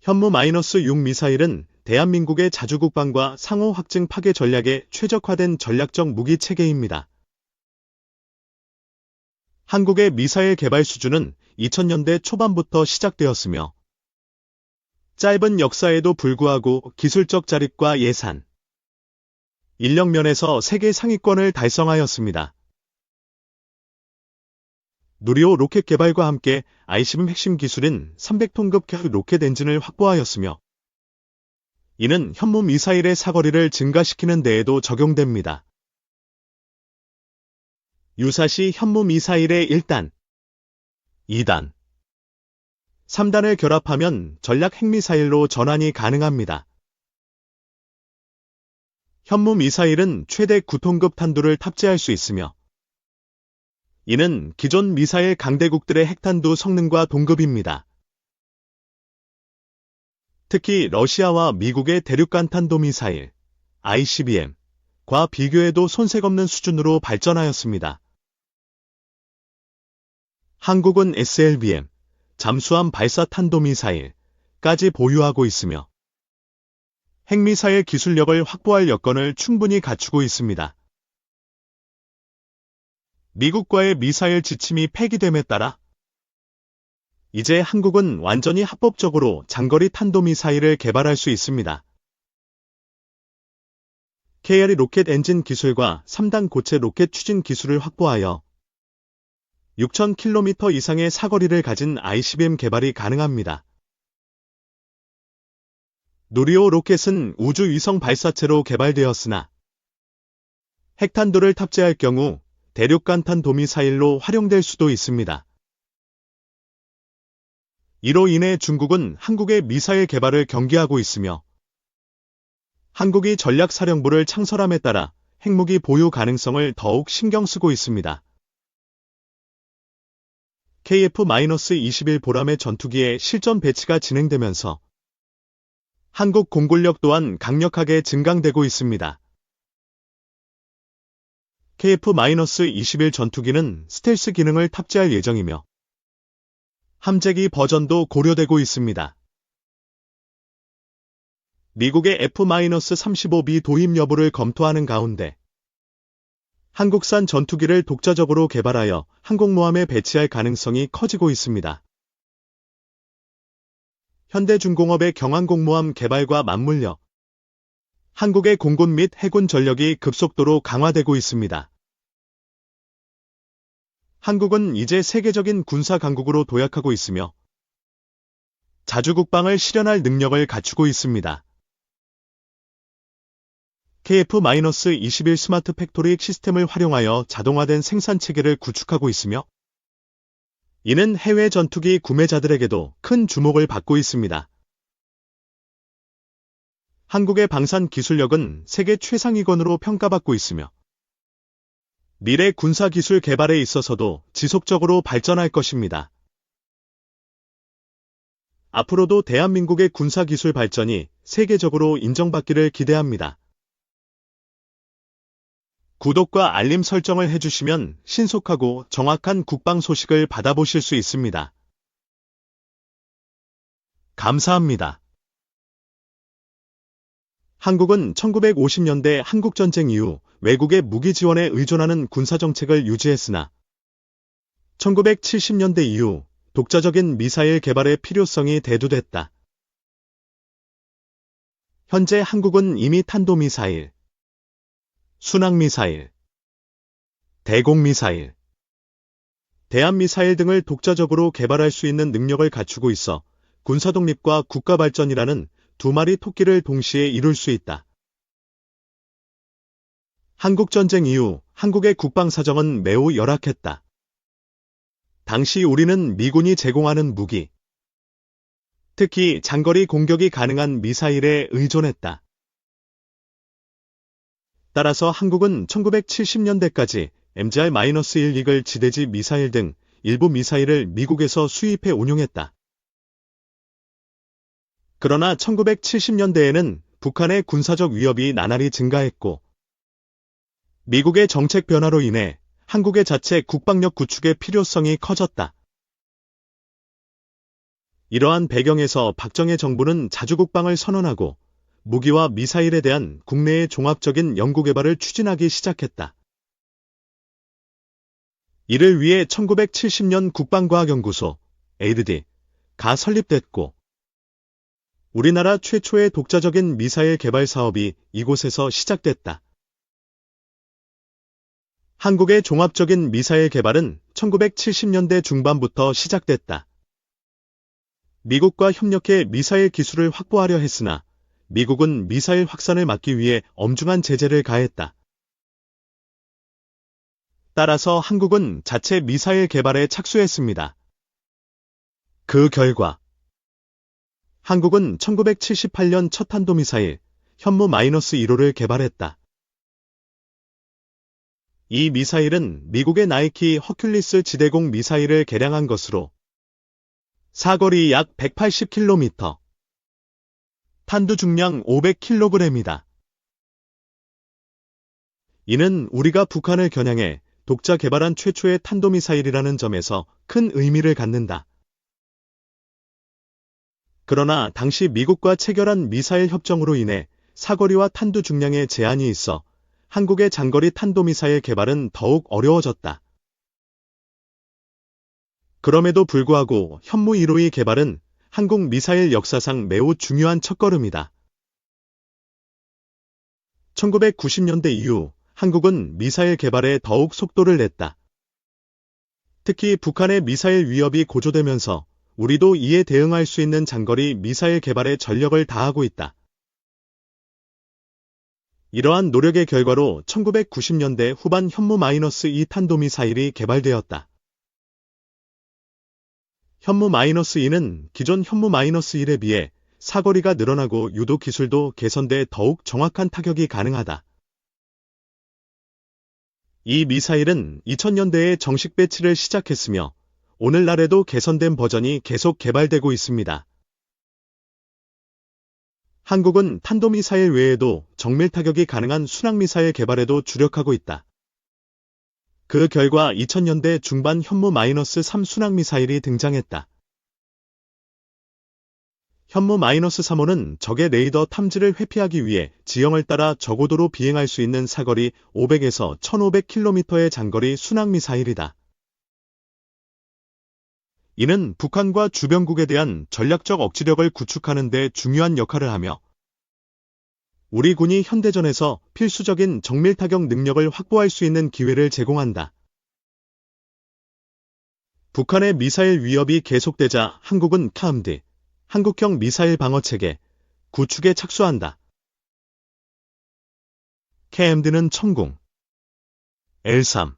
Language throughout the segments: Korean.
현무-6 미사일은 대한민국의 자주국방과 상호 확증 파괴 전략에 최적화된 전략적 무기 체계입니다. 한국의 미사일 개발 수준은 2000년대 초반부터 시작되었으며 짧은 역사에도 불구하고 기술적 자립과 예산, 인력 면에서 세계 상위권을 달성하였습니다. 누리호 로켓 개발과 함께 ICBM 핵심 기술인 300톤급 로켓 엔진을 확보하였으며 이는 현무 미사일의 사거리를 증가시키는 데에도 적용됩니다. 유사시 현무 미사일의 1단, 2단, 3단을 결합하면 전략 핵미사일로 전환이 가능합니다. 현무 미사일은 최대 9톤급 탄두를 탑재할 수 있으며 이는 기존 미사일 강대국들의 핵탄두 성능과 동급입니다. 특히 러시아와 미국의 대륙간 탄도미사일, ICBM과 비교해도 손색 없는 수준으로 발전하였습니다. 한국은 SLBM, 잠수함 발사 탄도미사일까지 보유하고 있으며 핵미사일 기술력을 확보할 여건을 충분히 갖추고 있습니다. 미국과의 미사일 지침이 폐기됨에 따라 이제 한국은 완전히 합법적으로 장거리 탄도미사일을 개발할 수 있습니다. KRE 로켓 엔진 기술과 3단 고체 로켓 추진 기술을 확보하여 6,000km 이상의 사거리를 가진 ICBM 개발이 가능합니다. 누리호 로켓은 우주위성 발사체로 개발되었으나 핵탄두를 탑재할 경우 대륙간 탄도미사일로 활용될 수도 있습니다. 이로 인해 중국은 한국의 미사일 개발을 경계하고 있으며 한국이 전략사령부를 창설함에 따라 핵무기 보유 가능성을 더욱 신경 쓰고 있습니다. KF-21 보람의 전투기의 실전 배치가 진행되면서 한국 공군력 또한 강력하게 증강되고 있습니다. KF-21 전투기는 스텔스 기능을 탑재할 예정이며 함재기 버전도 고려되고 있습니다. 미국의 F-35B 도입 여부를 검토하는 가운데 한국산 전투기를 독자적으로 개발하여 항공모함에 배치할 가능성이 커지고 있습니다. 현대중공업의 경항공모함 개발과 맞물려 한국의 공군 및 해군 전력이 급속도로 강화되고 있습니다. 한국은 이제 세계적인 군사 강국으로 도약하고 있으며 자주국방을 실현할 능력을 갖추고 있습니다. KF-21 스마트 팩토리 시스템을 활용하여 자동화된 생산체계를 구축하고 있으며 이는 해외 전투기 구매자들에게도 큰 주목을 받고 있습니다. 한국의 방산 기술력은 세계 최상위권으로 평가받고 있으며 미래 군사기술 개발에 있어서도 지속적으로 발전할 것입니다. 앞으로도 대한민국의 군사기술 발전이 세계적으로 인정받기를 기대합니다. 구독과 알림 설정을 해주시면 신속하고 정확한 국방 소식을 받아보실 수 있습니다. 감사합니다. 한국은 1950년대 한국전쟁 이후 외국의 무기 지원에 의존하는 군사정책을 유지했으나 1970년대 이후 독자적인 미사일 개발의 필요성이 대두됐다. 현재 한국은 이미 탄도미사일, 순항미사일, 대공미사일, 대한미사일 등을 독자적으로 개발할 수 있는 능력을 갖추고 있어 군사독립과 국가발전이라는 두 마리 토끼를 동시에 이룰 수 있다. 한국전쟁 이후 한국의 국방사정은 매우 열악했다. 당시 우리는 미군이 제공하는 무기, 특히 장거리 공격이 가능한 미사일에 의존했다. 따라서 한국은 1970년대까지 MGR-1 이글 지대지 미사일 등 일부 미사일을 미국에서 수입해 운용했다. 그러나 1970년대에는 북한의 군사적 위협이 나날이 증가했고 미국의 정책 변화로 인해 한국의 자체 국방력 구축의 필요성이 커졌다. 이러한 배경에서 박정희 정부는 자주국방을 선언하고 무기와 미사일에 대한 국내의 종합적인 연구개발을 추진하기 시작했다. 이를 위해 1970년 국방과학연구소 (ADD가) 설립됐고 우리나라 최초의 독자적인 미사일 개발 사업이 이곳에서 시작됐다. 한국의 종합적인 미사일 개발은 1970년대 중반부터 시작됐다. 미국과 협력해 미사일 기술을 확보하려 했으나 미국은 미사일 확산을 막기 위해 엄중한 제재를 가했다. 따라서 한국은 자체 미사일 개발에 착수했습니다. 그 결과 한국은 1978년 첫 탄도미사일 현무-1호를 개발했다. 이 미사일은 미국의 나이키 허큘리스 지대공 미사일을 개량한 것으로 사거리 약 180km, 탄두 중량 500kg이다. 이는 우리가 북한을 겨냥해 독자 개발한 최초의 탄도미사일이라는 점에서 큰 의미를 갖는다. 그러나 당시 미국과 체결한 미사일 협정으로 인해 사거리와 탄두 중량에 제한이 있어 한국의 장거리 탄도미사일 개발은 더욱 어려워졌다. 그럼에도 불구하고 현무-1호의 개발은 한국 미사일 역사상 매우 중요한 첫걸음이다. 1990년대 이후 한국은 미사일 개발에 더욱 속도를 냈다. 특히 북한의 미사일 위협이 고조되면서 우리도 이에 대응할 수 있는 장거리 미사일 개발에 전력을 다하고 있다. 이러한 노력의 결과로 1990년대 후반 현무-2 탄도미사일이 개발되었다. 현무-2는 기존 현무-1에 비해 사거리가 늘어나고 유도 기술도 개선돼 더욱 정확한 타격이 가능하다. 이 미사일은 2000년대에 정식 배치를 시작했으며 오늘날에도 개선된 버전이 계속 개발되고 있습니다. 한국은 탄도미사일 외에도 정밀 타격이 가능한 순항미사일 개발에도 주력하고 있다. 그 결과 2000년대 중반 현무-3 순항미사일이 등장했다. 현무-3호는 적의 레이더 탐지를 회피하기 위해 지형을 따라 저고도로 비행할 수 있는 사거리 500에서 1500km의 장거리 순항미사일이다. 이는 북한과 주변국에 대한 전략적 억지력을 구축하는 데 중요한 역할을 하며 우리 군이 현대전에서 필수적인 정밀 타격 능력을 확보할 수 있는 기회를 제공한다. 북한의 미사일 위협이 계속되자 한국은 KAMD, 한국형 미사일 방어체계, 구축에 착수한다. KAMD는 천궁, L3,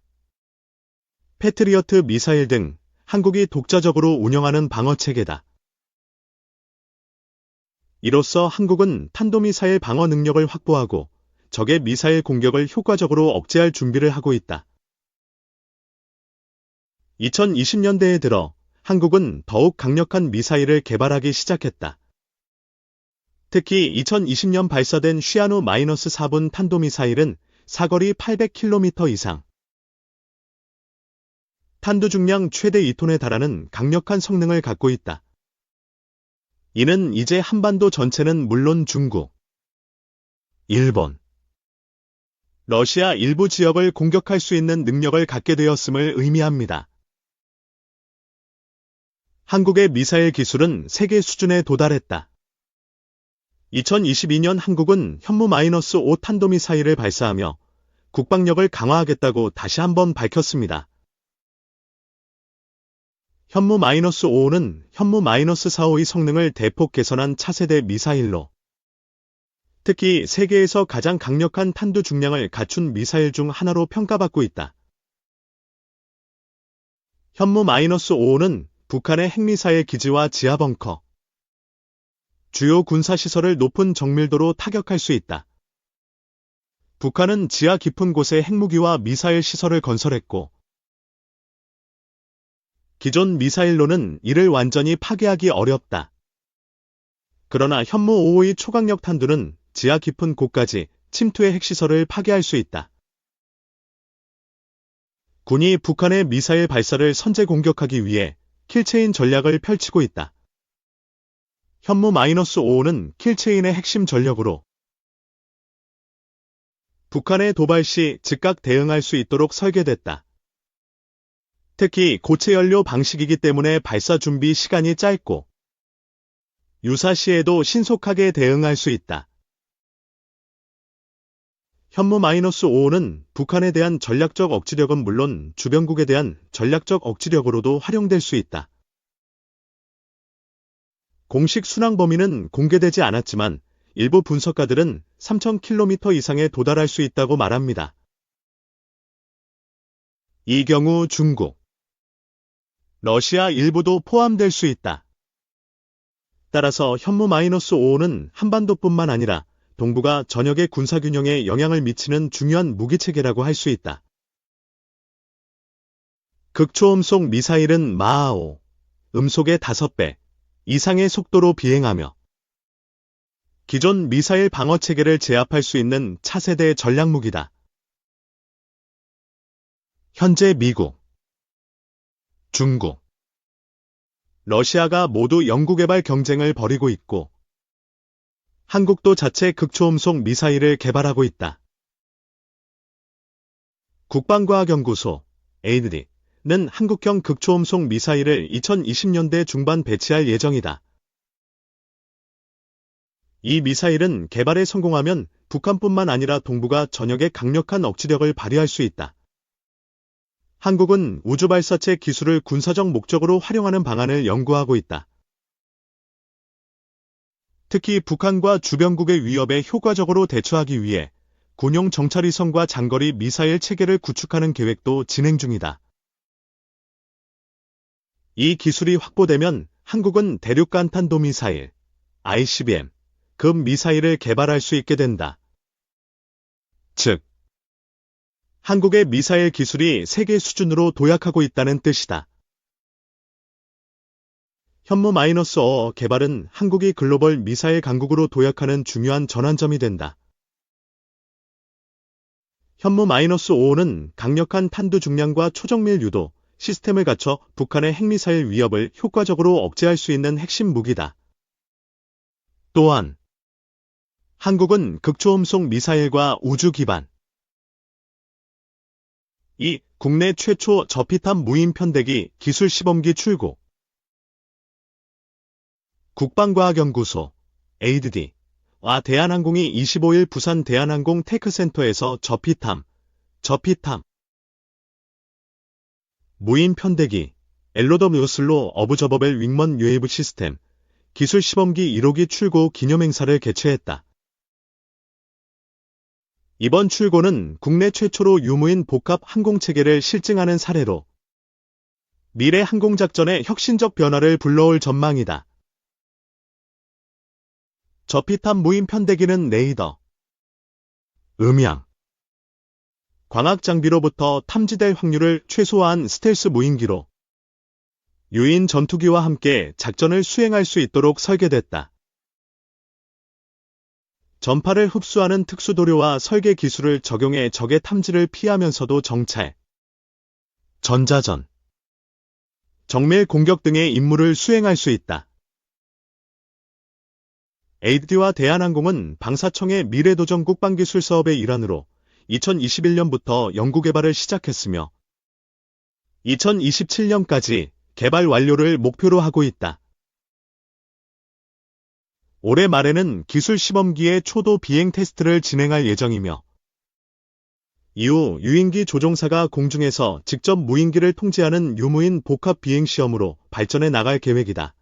패트리어트 미사일 등 한국이 독자적으로 운영하는 방어체계다. 이로써 한국은 탄도미사일 방어 능력을 확보하고 적의 미사일 공격을 효과적으로 억제할 준비를 하고 있다. 2020년대에 들어 한국은 더욱 강력한 미사일을 개발하기 시작했다. 특히 2020년 발사된 시아누-4분 탄도미사일은 사거리 800km 이상, 탄두 중량 최대 2톤에 달하는 강력한 성능을 갖고 있다. 이는 이제 한반도 전체는 물론 중국, 일본, 러시아 일부 지역을 공격할 수 있는 능력을 갖게 되었음을 의미합니다. 한국의 미사일 기술은 세계 수준에 도달했다. 2022년 한국은 현무-5 탄도미사일을 발사하며 국방력을 강화하겠다고 다시 한번 밝혔습니다. 현무-5는 현무-4호의 성능을 대폭 개선한 차세대 미사일로 특히 세계에서 가장 강력한 탄두 중량을 갖춘 미사일 중 하나로 평가받고 있다. 현무-5는 북한의 핵미사일 기지와 지하벙커, 주요 군사시설을 높은 정밀도로 타격할 수 있다. 북한은 지하 깊은 곳에 핵무기와 미사일 시설을 건설했고 기존 미사일로는 이를 완전히 파괴하기 어렵다. 그러나 현무-5의 초강력 탄두는 지하 깊은 곳까지 침투의 핵시설을 파괴할 수 있다. 군이 북한의 미사일 발사를 선제 공격하기 위해 킬체인 전략을 펼치고 있다. 현무-5는 킬체인의 핵심 전력으로 북한의 도발 시 즉각 대응할 수 있도록 설계됐다. 특히 고체 연료 방식이기 때문에 발사 준비 시간이 짧고 유사시에도 신속하게 대응할 수 있다. 현무-5는 북한에 대한 전략적 억지력은 물론 주변국에 대한 전략적 억지력으로도 활용될 수 있다. 공식 순항 범위는 공개되지 않았지만 일부 분석가들은 3,000km 이상에 도달할 수 있다고 말합니다. 이 경우 중국, 러시아 일부도 포함될 수 있다. 따라서 현무-5는 한반도뿐만 아니라 동북아 전역의 군사균형에 영향을 미치는 중요한 무기체계라고 할 수 있다. 극초음속 미사일은 마하5, 음속의 5배 이상의 속도로 비행하며 기존 미사일 방어체계를 제압할 수 있는 차세대 전략무기다. 현재 미국, 중국, 러시아가 모두 연구개발 경쟁을 벌이고 있고 한국도 자체 극초음속 미사일을 개발하고 있다. 국방과학연구소 (ADD는) 한국형 극초음속 미사일을 2020년대 중반 배치할 예정이다. 이 미사일은 개발에 성공하면 북한뿐만 아니라 동북아 전역에 강력한 억지력을 발휘할 수 있다. 한국은 우주발사체 기술을 군사적 목적으로 활용하는 방안을 연구하고 있다. 특히 북한과 주변국의 위협에 효과적으로 대처하기 위해 군용 정찰위성과 장거리 미사일 체계를 구축하는 계획도 진행 중이다. 이 기술이 확보되면 한국은 대륙간 탄도미사일, ICBM, 급 미사일을 개발할 수 있게 된다. 즉, 한국의 미사일 기술이 세계 수준으로 도약하고 있다는 뜻이다. 현무-5 개발은 한국이 글로벌 미사일 강국으로 도약하는 중요한 전환점이 된다. 현무-5는 강력한 탄두 중량과 초정밀 유도 시스템을 갖춰 북한의 핵미사일 위협을 효과적으로 억제할 수 있는 핵심 무기다. 또한 한국은 극초음속 미사일과 우주 기반 이 국내 최초 저피탑 무인 편대기 기술 시범기 출고 국방과학연구소 (ADD와) 대한항공이 25일 부산 대한항공 테크센터에서 저피탑 무인 편대기 LOW 어브저버벨 윙먼 웨이브 시스템 기술 시범기 1호기 출고 기념행사를 개최했다. 이번 출고는 국내 최초로 유무인 복합 항공체계를 실증하는 사례로 미래 항공작전의 혁신적 변화를 불러올 전망이다. 저피탑 무인 편대기는 레이더, 음향, 광학 장비로부터 탐지될 확률을 최소화한 스텔스 무인기로 유인 전투기와 함께 작전을 수행할 수 있도록 설계됐다. 전파를 흡수하는 특수도료와 설계 기술을 적용해 적의 탐지를 피하면서도 정찰, 전자전, 정밀 공격 등의 임무를 수행할 수 있다. ADD와 대한항공은 방사청의 미래도전 국방기술 사업의 일환으로 2021년부터 연구개발을 시작했으며 2027년까지 개발 완료를 목표로 하고 있다. 올해 말에는 기술 시범기의 초도 비행 테스트를 진행할 예정이며 이후 유인기 조종사가 공중에서 직접 무인기를 통제하는 유무인 복합 비행 시험으로 발전해 나갈 계획이다.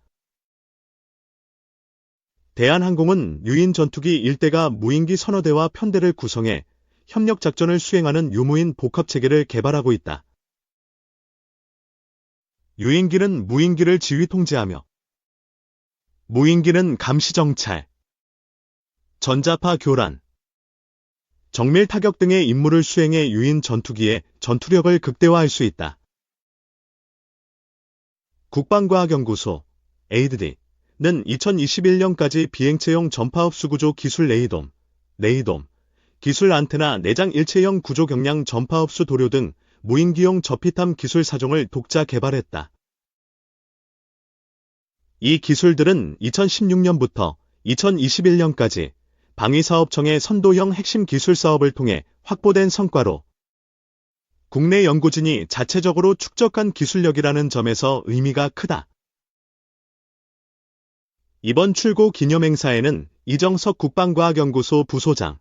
대한항공은 유인 전투기 1대가 무인기 서너 대와 편대를 구성해 협력 작전을 수행하는 유무인 복합체계를 개발하고 있다. 유인기는 무인기를 지휘 통제하며 무인기는 감시 정찰, 전자파 교란, 정밀 타격 등의 임무를 수행해 유인 전투기의 전투력을 극대화할 수 있다. 국방과학연구소 (ADD는) 2021년까지 비행체용 전파흡수 구조 기술 레이돔 기술 안테나 내장 일체형 구조 경량 전파흡수 도료 등 무인기용 저피탐 기술 4종을 독자 개발했다. 이 기술들은 2016년부터 2021년까지 방위사업청의 선도형 핵심 기술 사업을 통해 확보된 성과로 국내 연구진이 자체적으로 축적한 기술력이라는 점에서 의미가 크다. 이번 출고 기념행사에는 이정석 국방과학연구소 부소장,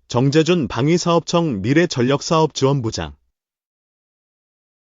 정재준 방위사업청 미래전력사업지원부장,